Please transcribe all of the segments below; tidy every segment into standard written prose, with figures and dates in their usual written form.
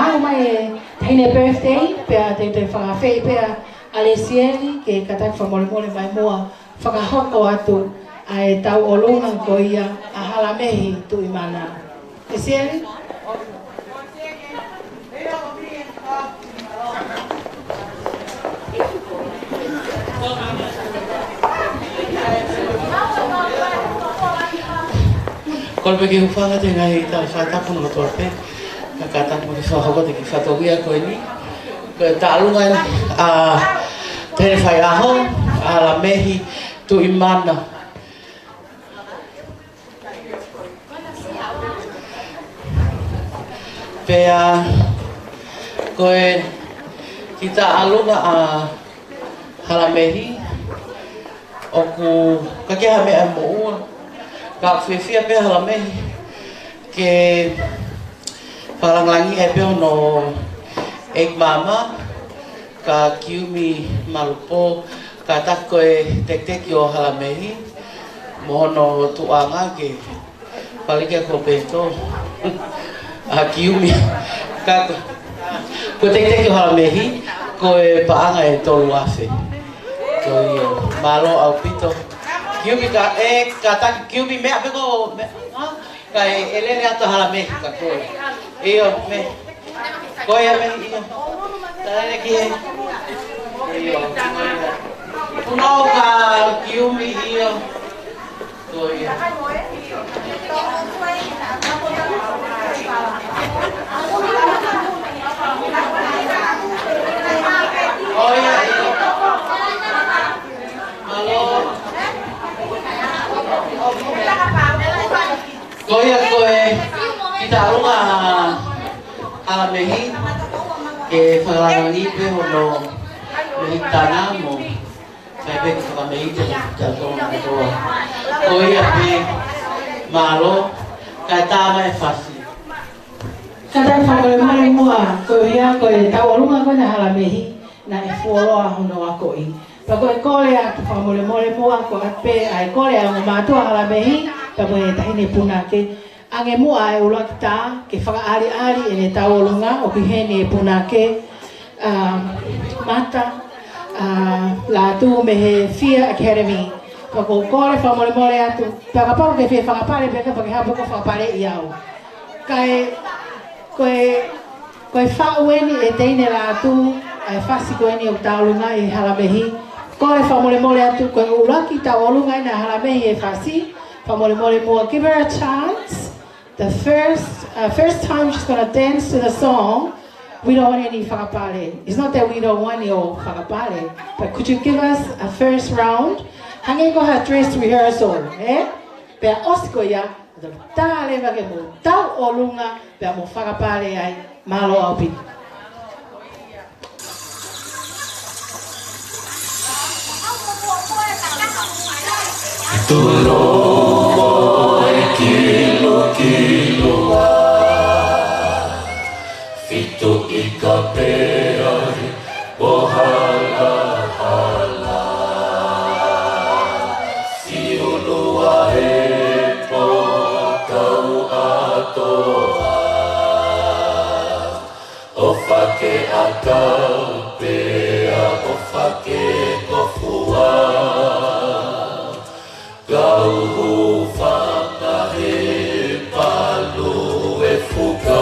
whakamau mai taine birthday pea te whakawhei pea Alesieli ke katai whamole mai mua whakahoko atu ai tau olunga ko ia a halamehi tu imana. Alesieli? Kalau pergi upah aja ngai tak kata pun betul pe, kata pun soal kau tadi kata dia kau ini, tak lungan telefon aku alamehi tu imana. Pe kau kita alunga alamehi, aku kaki hame amu. Ka fefia pe halamehi ke palanglangi e pe no ek mama ka kiumi malupo ka takoe tek yo halamehi mono tuanga ke palike ko peto a kiumi ka ko tek yo halamehi ko e paanga e tolu afe ko yo malo au pito Kiubi ka kata kiubi me ape ko ka elele ato hala me ka ko iyo me ko ya me iyo tare ki iyo uno ka kiubi iyo ko iyo oh ya iyo halo Koya kita runga alamehi ke falangani pe hono mehitana mo pepe ke alamehi jatuh nato koya pe malo kata mai fasi kata whamole mua koya tau runga ko na alamehi na e fuoloa hono akoi Pako e kore atu whamole mua ko ape ai kore a ngamatua halamehi Pako e tahine puna ke ange mua e ulakita ke whakaari e ne tauolunga o pihene e puna ke mata la tu me he Fear Academy Pako kore whamole atu Pako ke whia whakapare peka pake hapuko whakapare iau Koe whaueni e teine la tu ai whasi koeni o taulunga e halamehi Kore whamole atu koe ulaki tauolunga ina halamehi e whasi Whamole mua, give her a chance. The first time she's gonna dance to the song, we don't want any whakapare. It's not that we don't want your whakapare, but could you give us a first round? Hangi ko ha dress rehearsal, eh? Pea osiko ya, tale wake mo tauolunga, pea mo whakapare ai malo au piti. Tulomo e kilo Fito I kapeari hala Si ulua e po kau atoa O fake a kau pea o fake o fua Kau fanga he palu e fuka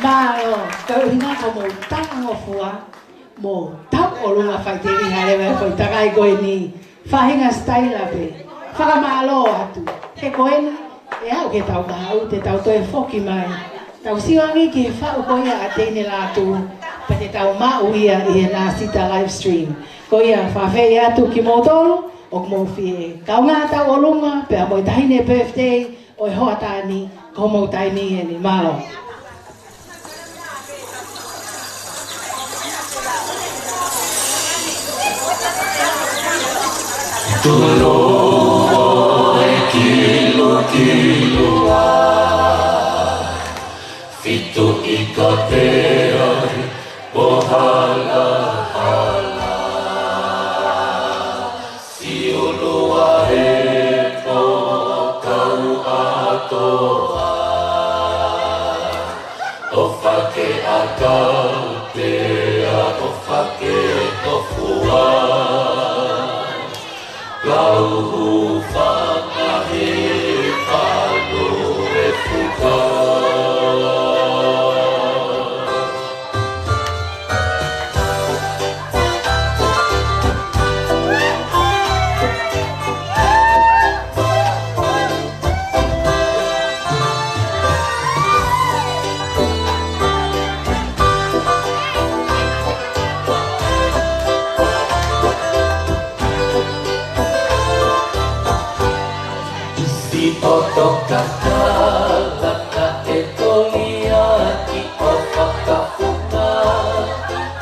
Malo, kau hina kau mau tang ngofua, mau tau olunga faiteri hale vai foi takai koe ni, fahinga style ape, faka malo atu, ke koe ni, e au ke tau mahau te tau toe foki mai, tau siwangi ke fau koe a teine latu, pa te tau mau ia i na sita live stream, koe a whawhei atu ki motolu, o mo fie, kau ngā tau olunga, pe a moi tahine birthday, o e hoa tāni, ko mo taini e ni malo. Tuloa e kilo Fitu I ka peai Pohala Si ulua e po kau atoa O whake a kau pea O whake o fua Kau whakahe palo e fuka Oto kakala ka e tolia ki o whakawhunga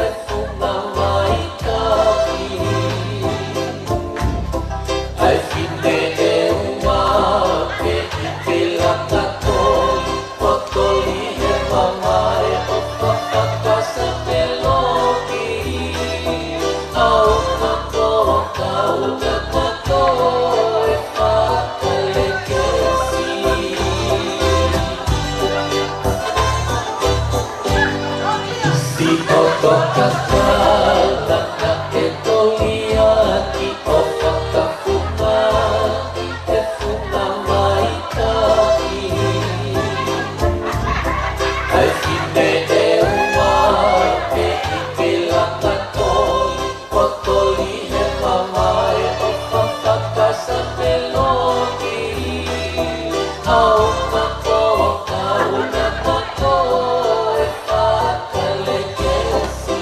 e whunga mai kapi Ai whine e ua pe I te langa toi o toli he mamai o whakakasa te loki Au kato kau te kato e whakaleke Si oto kakala ka e tolia ki o whakawhunga e whunga mai kapi Ai whine e ua pe I te langa toi o toli he mamai o whakakasa te loki Au mako kau na mako e whakaleke si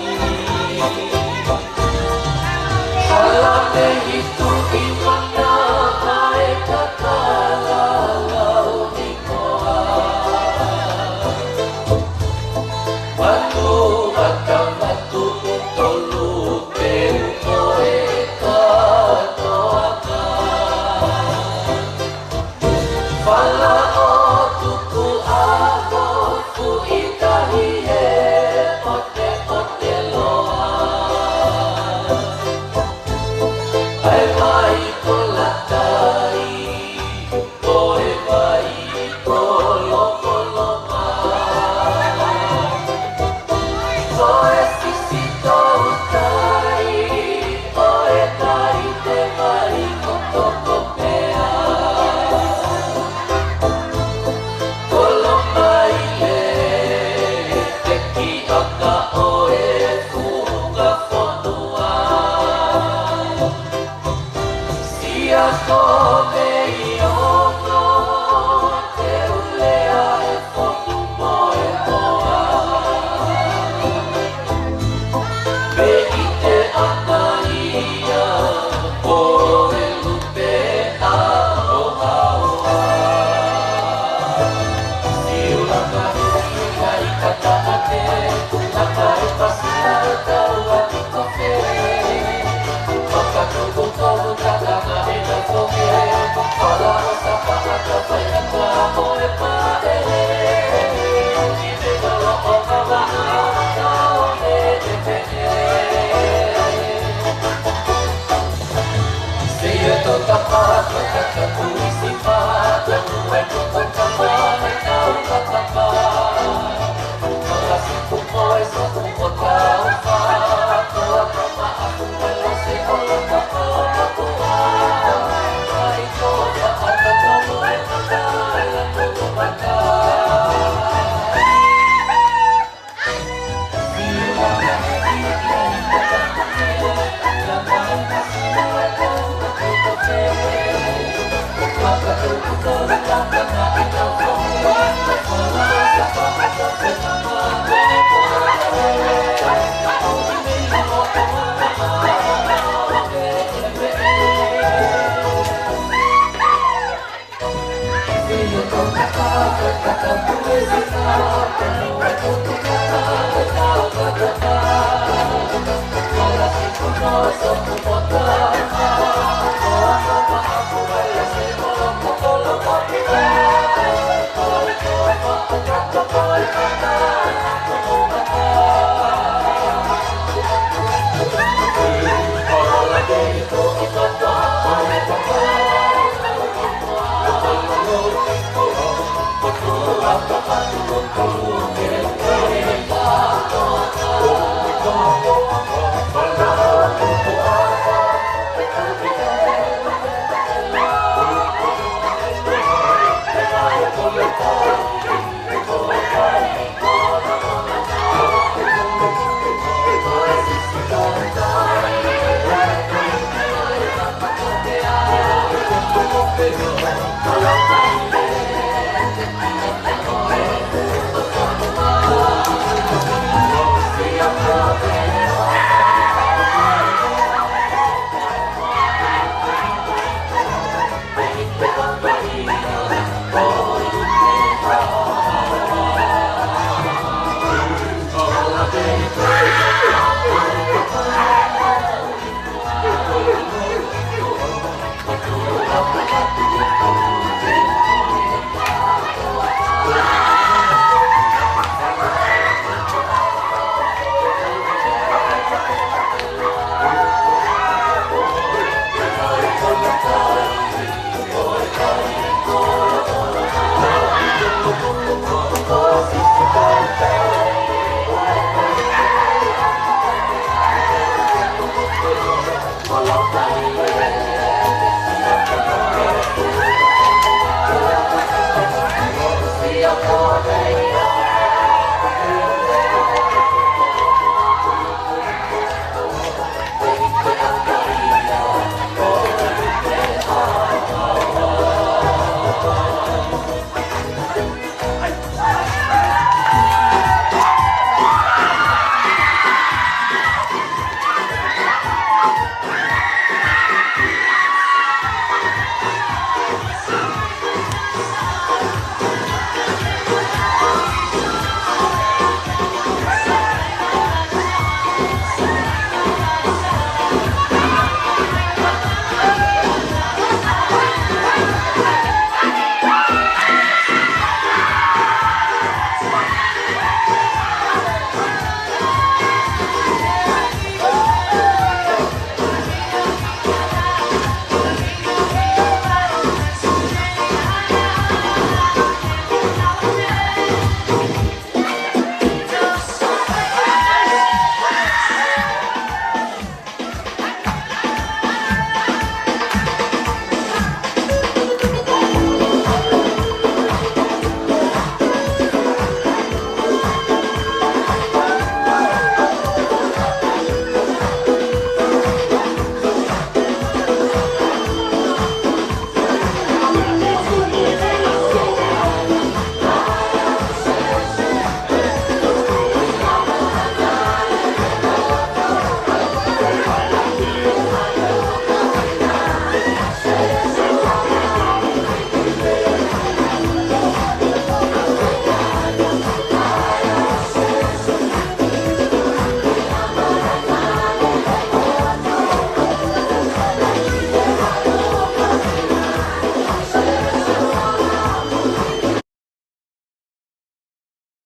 Aku